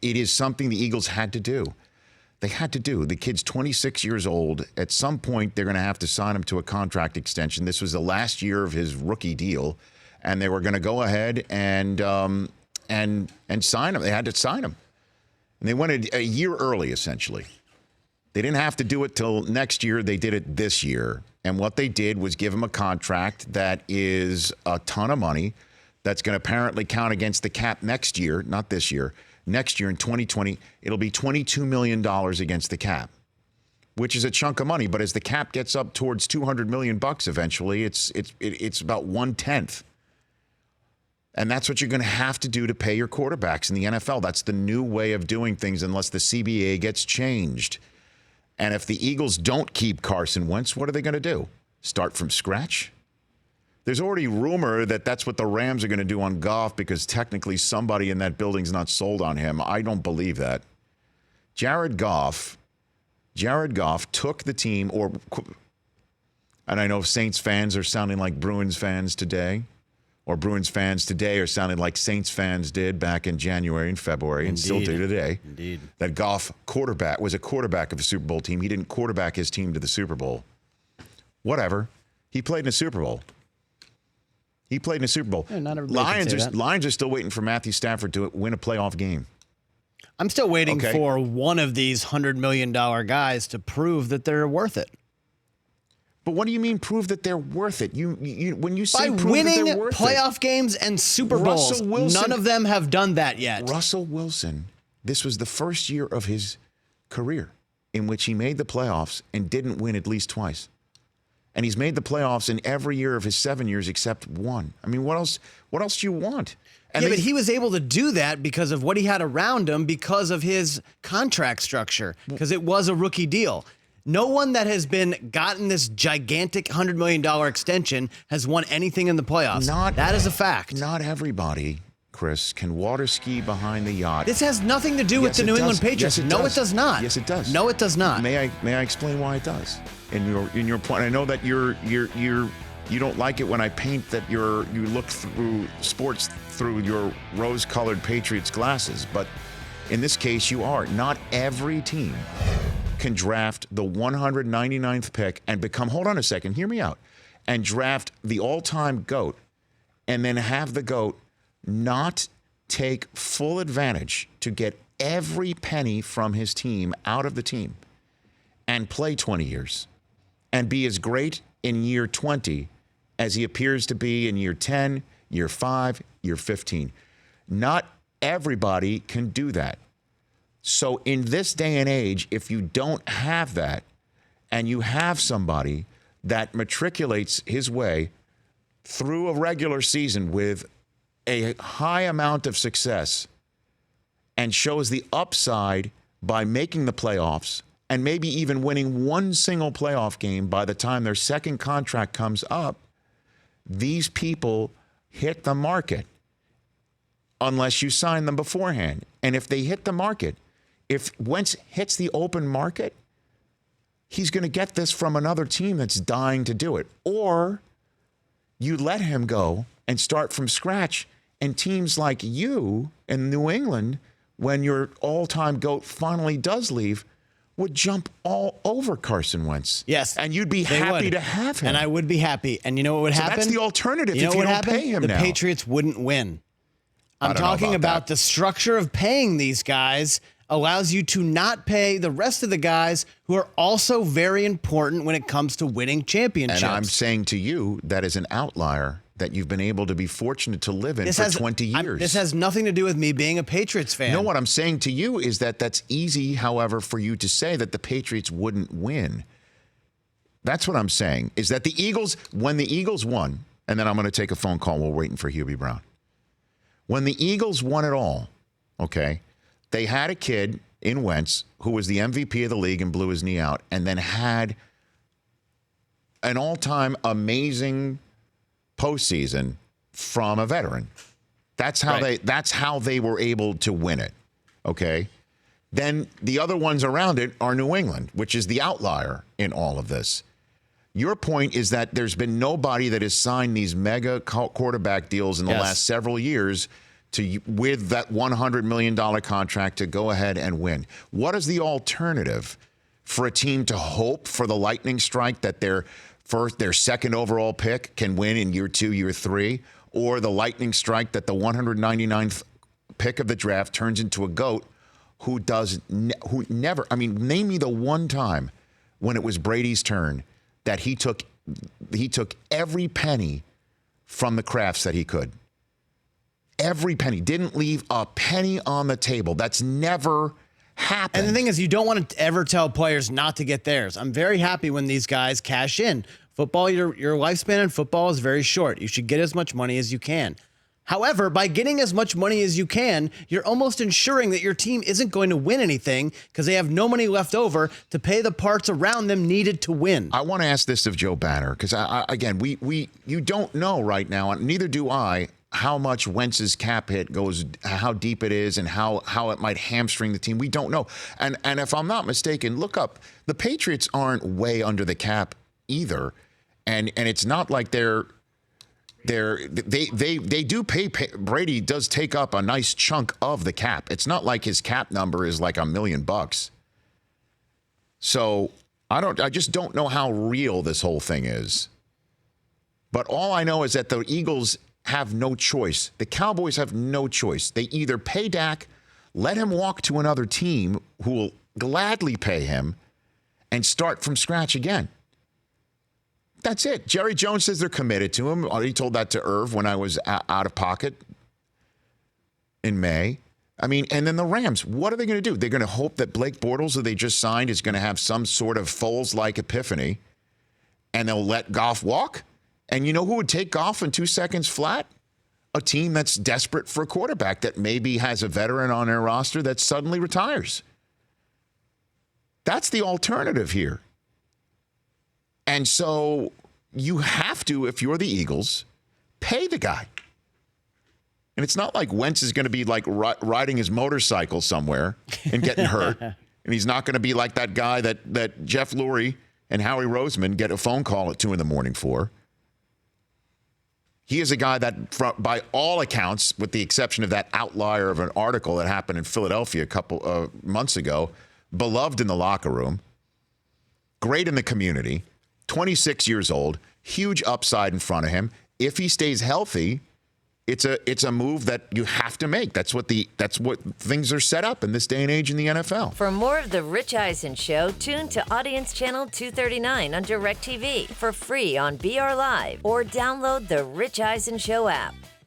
It is something the Eagles had to do. They had to do. The kid's 26 years old. At some point, they're going to have to sign him to a contract extension. This was the last year of his rookie deal, and they were going to go ahead and sign him. They had to sign him. And they went a year early, essentially. They didn't have to do it till next year. They did it this year. And what they did was give him a contract that is a ton of money that's going to apparently count against the cap next year, not this year. Next year in 2020, it'll be $22 million against the cap, which is a chunk of money. But as the cap gets up towards $200 million eventually, it's about 1/10. And that's what you're going to have to do to pay your quarterbacks in the NFL. That's the new way of doing things unless the CBA gets changed. And if the Eagles don't keep Carson Wentz, what are they going to do? Start from scratch? There's already rumor that that's what the Rams are going to do on Goff because technically somebody in that building's not sold on him. I don't believe that. Jared Goff took the team, and I know Saints fans are sounding like Bruins fans today, or Bruins fans today are sounding like Saints fans did back in January and February, and still do today. Indeed. That Goff was a quarterback of a Super Bowl team. He didn't quarterback his team to the Super Bowl. Whatever. He played in a Super Bowl. Yeah, not everybody can say that. Lions are still waiting for Matthew Stafford to win a playoff game. I'm still waiting for one of these $100 million guys to prove that they're worth it. But what do you mean prove that they're worth it? You when you say by prove winning that they're worth playoff games and Super Bowls, none of them have done that yet. Russell Wilson, this was the first year of his career in which he made the playoffs and didn't win at least twice. And he's made the playoffs in every year of his 7 years except one. I mean, what else do you want? And but he was able to do that because of what he had around him, because of his contract structure, because it was a rookie deal. No one that has gotten this gigantic $100 million extension has won anything in the playoffs. That is a fact. Not everybody, Chris, can water ski behind the yacht. This has nothing to do with the New England Patriots. Yes, no, it does not. Yes, it does. No, it does not. May I explain why it does? In your point, I know that you don't like it when I paint that you look through sports through your rose-colored Patriots glasses, but in this case, you are. Not every team can draft the 199th pick and become, hold on a second, hear me out, and draft the all-time GOAT and then have the GOAT not take full advantage to get every penny from his team out of the team and play 20 years and be as great in year 20 as he appears to be in year 10, year 5, year 15. Not everybody can do that. So in this day and age, if you don't have that and you have somebody that matriculates his way through a regular season with a high amount of success and shows the upside by making the playoffs and maybe even winning one single playoff game by the time their second contract comes up, these people hit the market unless you sign them beforehand. And if they hit the market, if Wentz hits the open market, he's going to get this from another team that's dying to do it. Or you let him go and start from scratch, and teams like you in New England, when your all-time GOAT finally does leave, would jump all over Carson Wentz. Yes. And you'd be happy to have him. And I would be happy. And you know what would happen? That's the alternative if you don't pay him now. The Patriots wouldn't win. I'm talking about the structure of paying these guys allows you to not pay the rest of the guys who are also very important when it comes to winning championships. And I'm saying to you that is an outlier that you've been able to be fortunate to live in for 20 years. This has nothing to do with me being a Patriots fan. No, what I'm saying to you is that that's easy, however, for you to say that the Patriots wouldn't win. That's what I'm saying, is that the Eagles, when the Eagles won, and then I'm going to take a phone call, we're waiting for Hubie Brown. When the Eagles won it all, okay, they had a kid in Wentz who was the MVP of the league and blew his knee out, and then had an all-time amazing postseason from a veteran. That's how they were able to win it. Okay. Then the other ones around it are New England, which is the outlier in all of this. Your point is that there's been nobody that has signed these mega quarterback deals in the last several years with that $100 million contract to go ahead and win. What is the alternative for a team to hope for the lightning strike that their second overall pick can win in year 2, year 3, or the lightning strike that the 199th pick of the draft turns into a GOAT who never, I mean, name me the one time when it was Brady's turn that he took every penny from the crafts that he could. Every penny. Didn't leave a penny on the table. That's never happened. And the thing is, you don't want to ever tell players not to get theirs. I'm very happy when these guys cash in. Football, your lifespan in football is very short. You should get as much money as you can. However, by getting as much money as you can, you're almost ensuring that your team isn't going to win anything because they have no money left over to pay the parts around them needed to win. I want to ask this of Joe Banner because, again, you don't know right now, and neither do I, how much Wentz's cap hit goes, how deep it is, and how it might hamstring the team. We don't know. And if I'm not mistaken, look up. The Patriots aren't way under the cap either, and it's not like they do pay. Brady does take up a nice chunk of the cap. It's not like his cap number is like $1 million. So I just don't know how real this whole thing is. But all I know is that the Eagles have no choice. The Cowboys have no choice. They either pay Dak, let him walk to another team who will gladly pay him, and start from scratch again. That's it. Jerry Jones says they're committed to him. He told that to Irv when I was out of pocket in May. I mean, and then the Rams, what are they going to do? They're going to hope that Blake Bortles, who they just signed, is going to have some sort of Foles-like epiphany, and they'll let Goff walk? And you know who would take Goff in 2 seconds flat? A team that's desperate for a quarterback that maybe has a veteran on their roster that suddenly retires. That's the alternative here. And so you have to, if you're the Eagles, pay the guy. And it's not like Wentz is going to be like riding his motorcycle somewhere and getting hurt. And he's not going to be like that guy that Jeff Lurie and Howie Roseman get a phone call at 2 a.m. for. He is a guy that, by all accounts, with the exception of that outlier of an article that happened in Philadelphia a couple of months ago, beloved in the locker room, great in the community, 26 years old, huge upside in front of him. If he stays healthy, it's a move that you have to make. That's what things are set up in this day and age in the NFL. For more of the Rich Eisen Show, tune to Audience Channel 239 on DirecTV for free on BR Live or download the Rich Eisen Show app.